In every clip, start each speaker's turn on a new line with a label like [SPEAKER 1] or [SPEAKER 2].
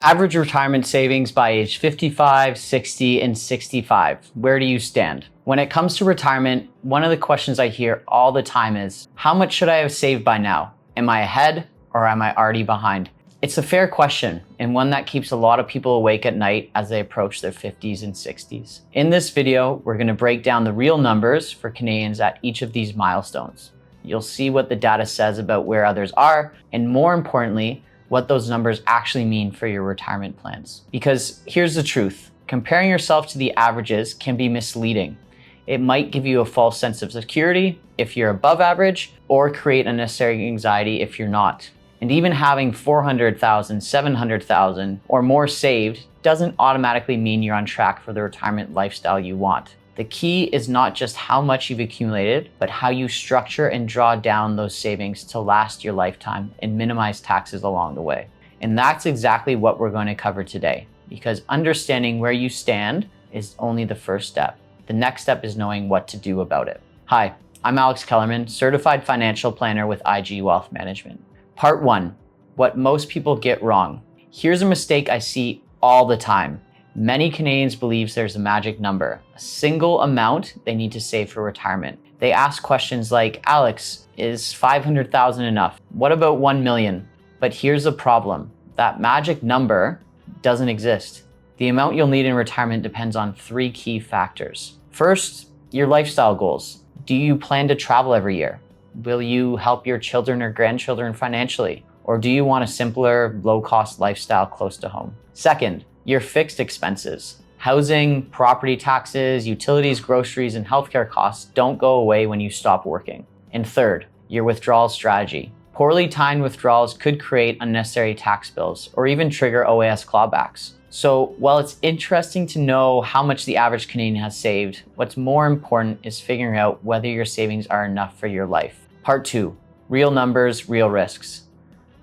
[SPEAKER 1] Average retirement savings by age 55, 60, and 65. Where do you stand? When it comes to retirement, one of the questions I hear all the time is, how much should I have saved by now? Am I ahead or am I already behind? It's a fair question and one that keeps a lot of people awake at night as they approach their 50s and 60s. In this video, we're going to break down the real numbers for Canadians at each of these milestones. You'll see what the data says about where others are, and more importantly, what those numbers actually mean for your retirement plans. Because here's the truth, comparing yourself to the averages can be misleading. It might give you a false sense of security if you're above average, or create unnecessary anxiety if you're not. And even having 400,000, 700,000 or more saved doesn't automatically mean you're on track for the retirement lifestyle you want. The key is not just how much you've accumulated, but how you structure and draw down those savings to last your lifetime and minimize taxes along the way. And that's exactly what we're going to cover today, because understanding where you stand is only the first step. The next step is knowing what to do about it. Hi, I'm Alex Kellerman, certified financial planner with IG Wealth Management. Part 1, what most people get wrong. Here's a mistake I see all the time. Many Canadians believe there's a magic number, a single amount they need to save for retirement. They ask questions like, Alex, is 500,000 enough? What about 1 million? But here's the problem. That magic number doesn't exist. The amount you'll need in retirement depends on 3 key factors. First, your lifestyle goals. Do you plan to travel every year? Will you help your children or grandchildren financially? Or do you want a simpler, low-cost lifestyle close to home? Second, your fixed expenses. Housing, property taxes, utilities, groceries, and healthcare costs don't go away when you stop working. And third, your withdrawal strategy. Poorly timed withdrawals could create unnecessary tax bills or even trigger OAS clawbacks. So while it's interesting to know how much the average Canadian has saved, what's more important is figuring out whether your savings are enough for your life. Part 2, real numbers, real risks.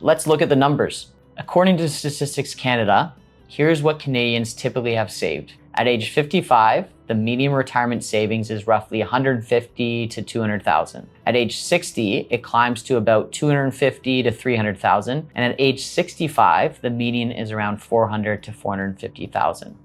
[SPEAKER 1] Let's look at the numbers. According to Statistics Canada, here's what Canadians typically have saved. At age 55, the median retirement savings is roughly 150 to 200,000. At age 60, it climbs to about 250 to 300,000. And at age 65, the median is around 400 to 450,000.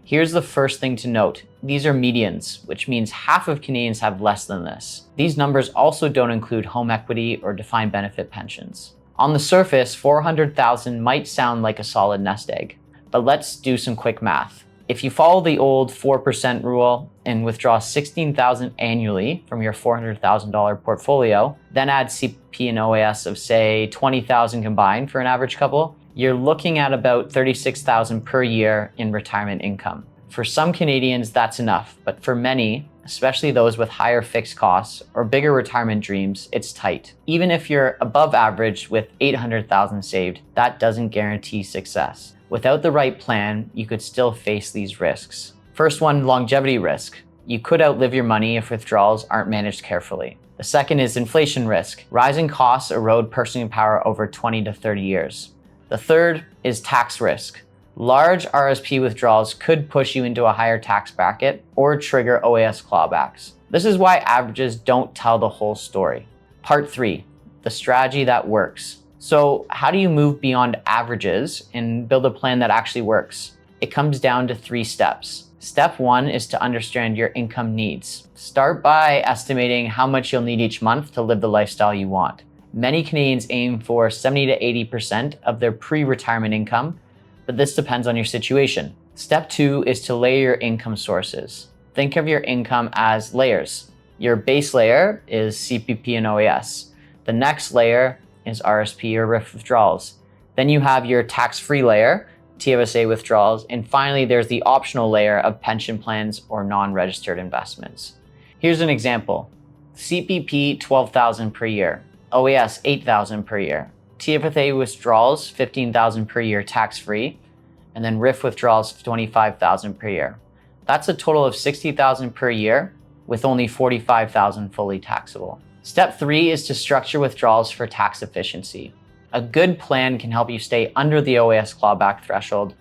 [SPEAKER 1] Here's the first thing to note. These are medians, which means half of Canadians have less than this. These numbers also don't include home equity or defined benefit pensions. On the surface, 400,000 might sound like a solid nest egg. But let's do some quick math. If you follow the old 4% rule and withdraw 16,000 annually from your $400,000 portfolio, then add CP and OAS of say 20,000 combined for an average couple, you're looking at about 36,000 per year in retirement income. For some Canadians, that's enough, but for many, especially those with higher fixed costs or bigger retirement dreams, it's tight. Even if you're above average with 800,000 saved, that doesn't guarantee success. Without the right plan, you could still face these risks. First one, longevity risk. You could outlive your money if withdrawals aren't managed carefully. The second is inflation risk. Rising costs erode purchasing power over 20 to 30 years. The third is tax risk. Large RSP withdrawals could push you into a higher tax bracket or trigger OAS clawbacks. This is why averages don't tell the whole story. Part 3, the strategy that works. So how do you move beyond averages and build a plan that actually works? It comes down to 3 steps. Step 1 is to understand your income needs. Start by estimating how much you'll need each month to live the lifestyle you want. Many Canadians aim for 70 to 80% of their pre-retirement income, but this depends on your situation. Step 2 is to layer your income sources. Think of your income as layers. Your base layer is CPP and OAS. The next layer is RSP or RRIF withdrawals. Then you have your tax-free layer, tfsa withdrawals, and finally there's the optional layer of pension plans or non-registered investments. Here's an example. CPP, 12,000 per year. OAS, 8,000 per year. TFSA withdrawals, 15,000 per year tax-free, and then RRIF withdrawals, 25,000 per year. That's a total of 60,000 per year with only 45,000 fully taxable. Step 3 is to structure withdrawals for tax efficiency. A good plan can help you stay under the OAS clawback threshold,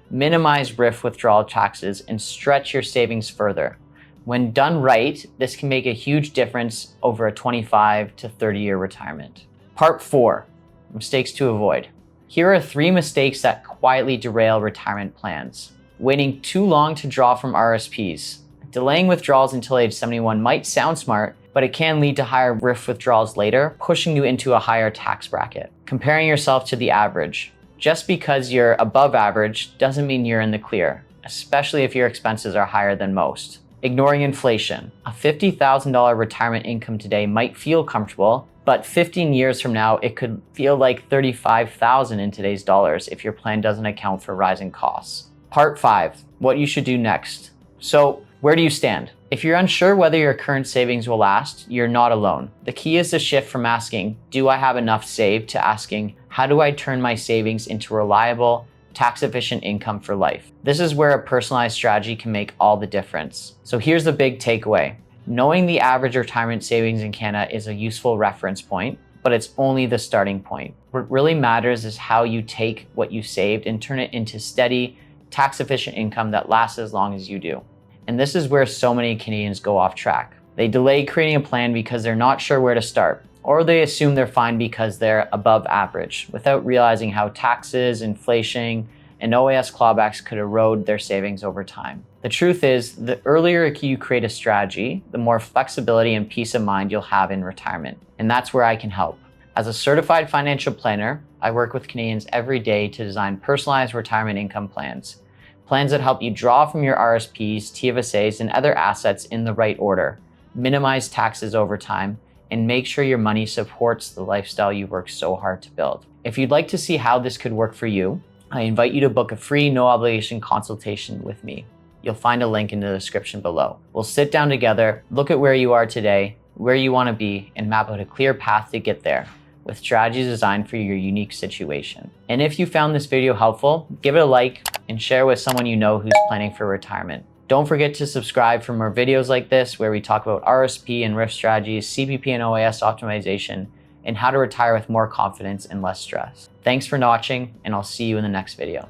[SPEAKER 1] minimize RRIF withdrawal taxes, and stretch your savings further. When done right, this can make a huge difference over a 25 to 30 year retirement. Part 4, mistakes to avoid. Here are 3 mistakes that quietly derail retirement plans. Waiting too long to draw from RSPs. Delaying withdrawals until age 71 might sound smart, but it can lead to higher RRIF withdrawals later, pushing you into a higher tax bracket. Comparing yourself to the average. Just because you're above average doesn't mean you're in the clear, especially if your expenses are higher than most. Ignoring inflation. A $50,000 retirement income today might feel comfortable, but 15 years from now, it could feel like $35,000 in today's dollars if your plan doesn't account for rising costs. Part 5, what you should do next. So, where do you stand? If you're unsure whether your current savings will last, you're not alone. The key is to shift from asking, do I have enough saved, to asking, how do I turn my savings into reliable, tax-efficient income for life? This is where a personalized strategy can make all the difference. So here's the big takeaway. Knowing the average retirement savings in Canada is a useful reference point, but it's only the starting point. What really matters is how you take what you saved and turn it into steady, tax-efficient income that lasts as long as you do. And this is where so many Canadians go off track. They delay creating a plan because they're not sure where to start, or they assume they're fine because they're above average, without realizing how taxes, inflation, and OAS clawbacks could erode their savings over time. The truth is, the earlier you create a strategy, the more flexibility and peace of mind you'll have in retirement. And that's where I can help. As a certified financial planner, I work with Canadians every day to design personalized retirement income plans. Plans that help you draw from your RSPs, TFSAs, and other assets in the right order, minimize taxes over time, and make sure your money supports the lifestyle you've worked so hard to build. If you'd like to see how this could work for you, I invite you to book a free, no obligation consultation with me. You'll find a link in the description below. We'll sit down together, look at where you are today, where you want to be, and map out a clear path to get there, with strategies designed for your unique situation. And if you found this video helpful, give it a like and share with someone you know who's planning for retirement. Don't forget to subscribe for more videos like this, where we talk about RSP and RRIF strategies, CPP and OAS optimization, and how to retire with more confidence and less stress. Thanks for watching, and I'll see you in the next video.